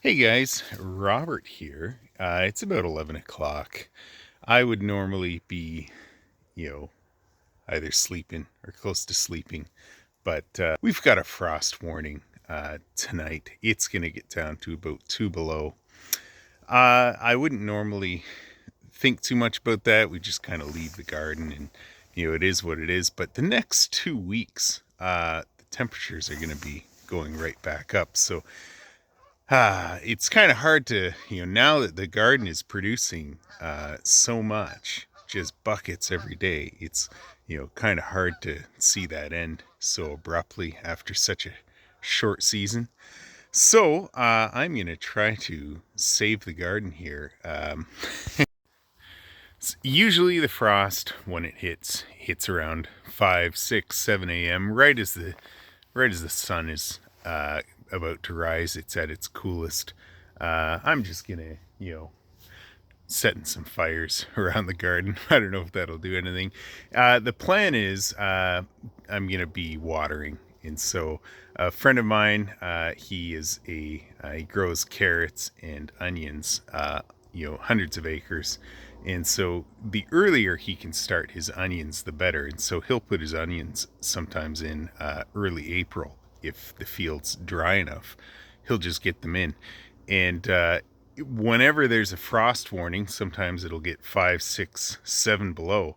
Hey guys, Robert here. It's about 11 o'clock. I would normally be, you know, either sleeping or close to sleeping, but we've got a frost warning tonight. It's going to get down to about 2 below. I wouldn't normally think too much about that. We just kind of leave the garden and, it is what it is. But the next 2 weeks, the temperatures are going to be going right back up. So it's kind of hard to, now that the garden is producing so much, just buckets every day, it's, kind of hard to see that end so abruptly after such a short season. So I'm going to try to save the garden here. Usually the frost, when it hits around 5, 6, 7 a.m., right as the sun is about to rise. It's at its coolest. I'm just gonna, setting some fires around the garden. I don't know if that'll do anything. The plan is I'm gonna be watering, and so a friend of mine, he grows carrots and onions, hundreds of acres. And so the earlier he can start his onions, the better. And so he'll put his onions sometimes in early April if the field's dry enough. He'll just get them in. And whenever there's a frost warning, sometimes it'll get 5, 6, 7 below.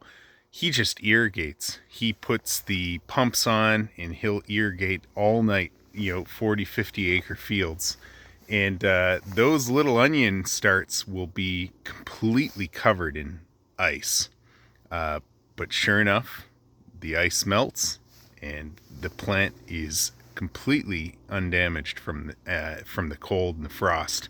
He just irrigates. He puts the pumps on and he'll irrigate all night, 40, 50 acre fields. And those little onion starts will be completely covered in ice. But sure enough, the ice melts and the plant is completely undamaged from the cold and the frost.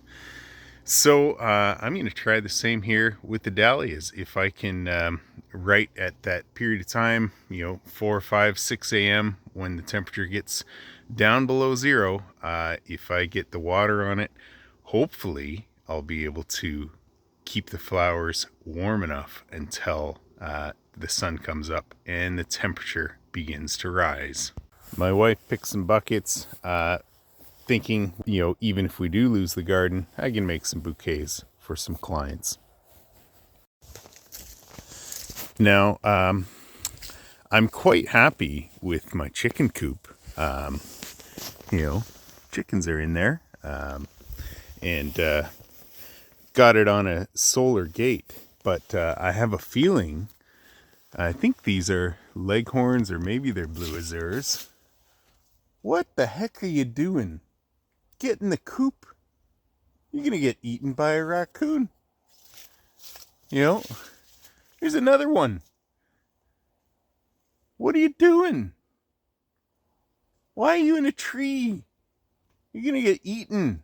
So I'm going to try the same here with the dahlias. If I can, right at that period of time, 4, 5, 6 a.m. when the temperature gets down below zero, if I get the water on it, hopefully I'll be able to keep the flowers warm enough until the sun comes up and the temperature begins to rise. My wife picked some buckets, thinking, even if we do lose the garden, I can make some bouquets for some clients. Now, I'm quite happy with my chicken coop. Chickens are in there, and got it on a solar gate. But I have a feeling, I think these are leghorns or maybe they're blue azures. What the heck are you doing? Get in the coop. You're going to get eaten by a raccoon. Here's another one. What are you doing? Why are you in a tree? You're going to get eaten.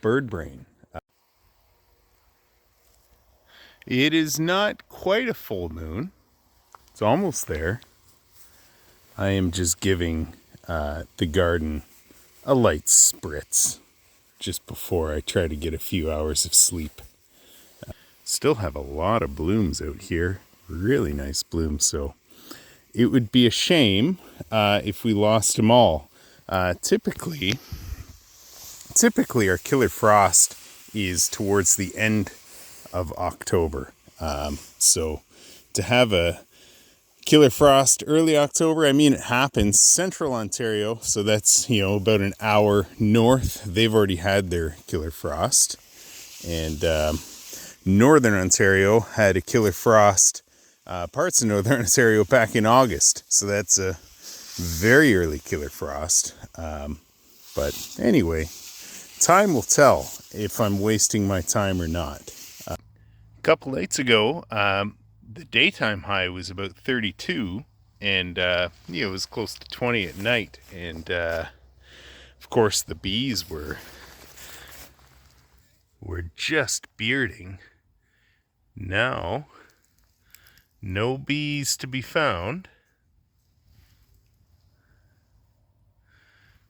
Bird brain. It is not quite a full moon. It's almost there. I am just giving the garden a light spritz just before I try to get a few hours of sleep. Still have a lot of blooms out here. Really nice blooms. So it would be a shame if we lost them all. Typically our killer frost is towards the end of October. So to have a killer frost early October, it happens central Ontario, so that's about an hour north. They've already had their killer frost, and northern Ontario had a killer frost, parts of northern Ontario back in August, so that's a very early killer frost. But anyway, time will tell if I'm wasting my time or not. A couple nights ago, the daytime high was about 32, and it was close to 20 at night. And of course, the bees were just bearding. Now, no bees to be found.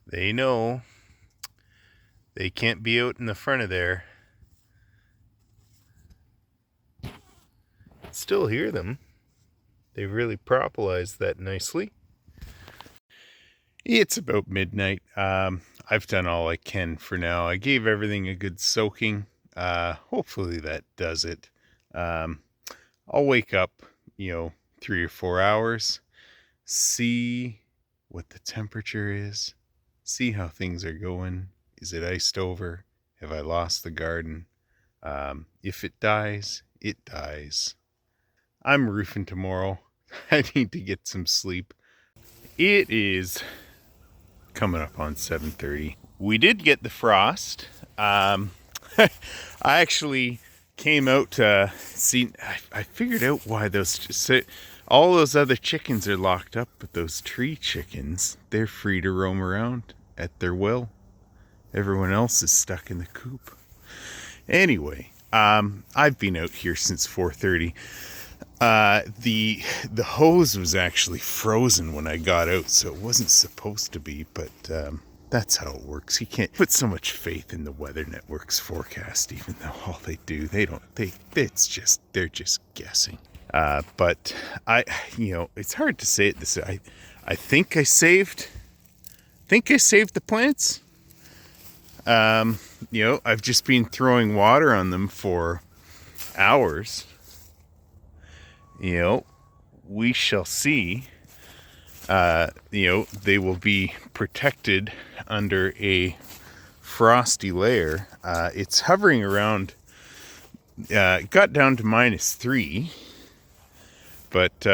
They know they can't be out in the front of there. Still hear them. They've really propolized that nicely. It's about midnight. I've done all I can for now. I gave everything a good soaking. Hopefully that does it. Um, I'll wake up, 3 or 4 hours, see what the temperature is, see how things are going. Is it iced over? Have I lost the garden? If it dies, it dies. I'm roofing tomorrow. I need to get some sleep. It is coming up on 7:30. We did get the frost. I actually came out to see. I figured out why all those other chickens are locked up, but those tree chickens, they're free to roam around at their will. Everyone else is stuck in the coop. Anyway, I've been out here since 4:30. The hose was actually frozen when I got out, so it wasn't supposed to be, but that's how it works. You can't put so much faith in the Weather Network's forecast, even though all they do, they're just guessing. But it's hard to say it this way. I think I saved the plants. I've just been throwing water on them for hours. We shall see. They will be protected under a frosty layer. It's hovering around, it got down to -3, but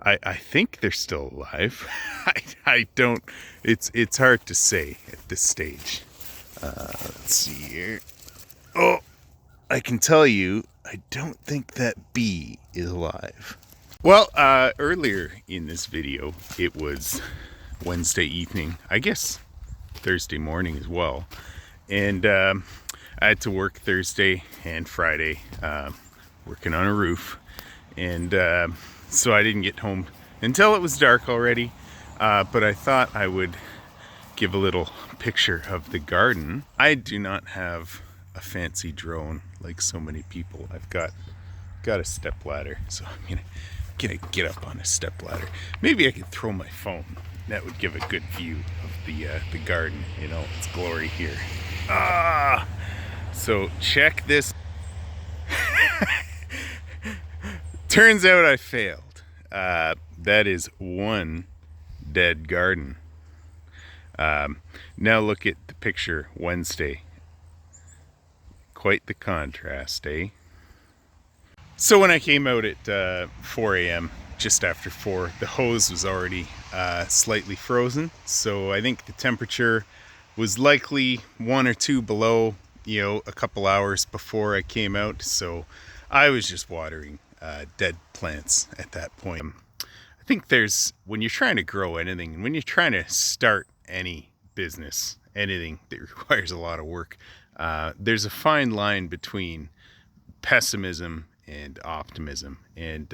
I think they're still alive. I don't, it's hard to say at this stage. Let's see here. Oh, I can tell you, I don't think that bee is alive. Well, earlier in this video, it was Wednesday evening, I guess Thursday morning as well. And I had to work Thursday and Friday, working on a roof. And so I didn't get home until it was dark already. But I thought I would give a little picture of the garden. I do not have a fancy drone like so many people. I've got a step ladder, so I'm gonna get up on a step ladder. Maybe I could throw my phone. That would give a good view of the garden, its glory here. So check this. Turns out I failed. That is one dead garden. Now look at the picture Wednesday. Quite the contrast, eh? So when I came out at 4 a.m., just after 4, the hose was already slightly frozen. So I think the temperature was likely 1 or 2 below, a couple hours before I came out. So I was just watering dead plants at that point. I think when you're trying to grow anything, when you're trying to start any business, anything that requires a lot of work, there's a fine line between pessimism and optimism. And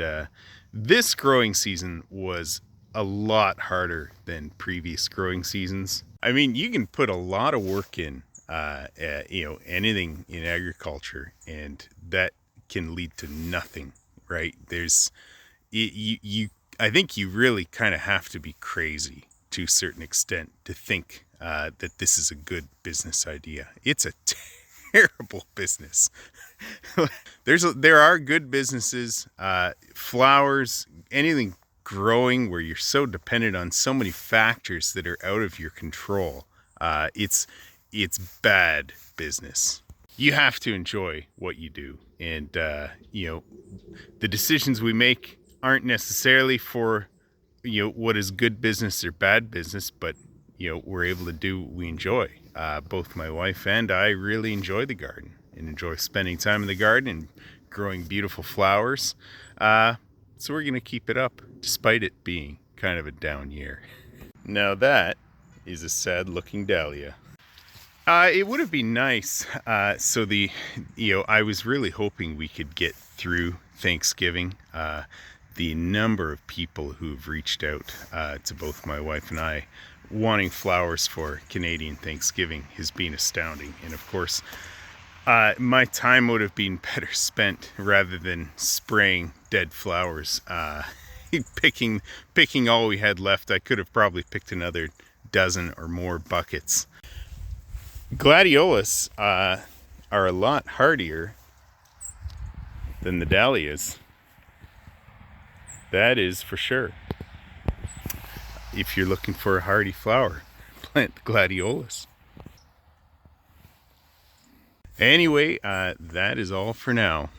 this growing season was a lot harder than previous growing seasons. I mean, you can put a lot of work in, anything in agriculture, and that can lead to nothing, right? I think you really kind of have to be crazy to a certain extent to think that this is a good business idea. It's a terrible business. There are good businesses, flowers, anything growing where you're so dependent on so many factors that are out of your control. It's bad business. You have to enjoy what you do, and the decisions we make aren't necessarily for what is good business or bad business, but we're able to do what we enjoy. Both my wife and I really enjoy the garden and enjoy spending time in the garden and growing beautiful flowers. So we're going to keep it up despite it being kind of a down year. Now that is a sad looking dahlia. It would have been nice. I was really hoping we could get through Thanksgiving. The number of people who've reached out to both my wife and I wanting flowers for Canadian Thanksgiving has been astounding. And of course, my time would have been better spent rather than spraying dead flowers picking all we had left. I could have probably picked another dozen or more buckets. Gladiolus are a lot hardier than the dahlias. That is for sure. If you're looking for a hardy flower, plant the gladiolus. Anyway, that is all for now.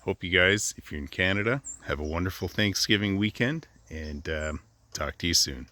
Hope you guys, if you're in Canada, have a wonderful Thanksgiving weekend, and talk to you soon.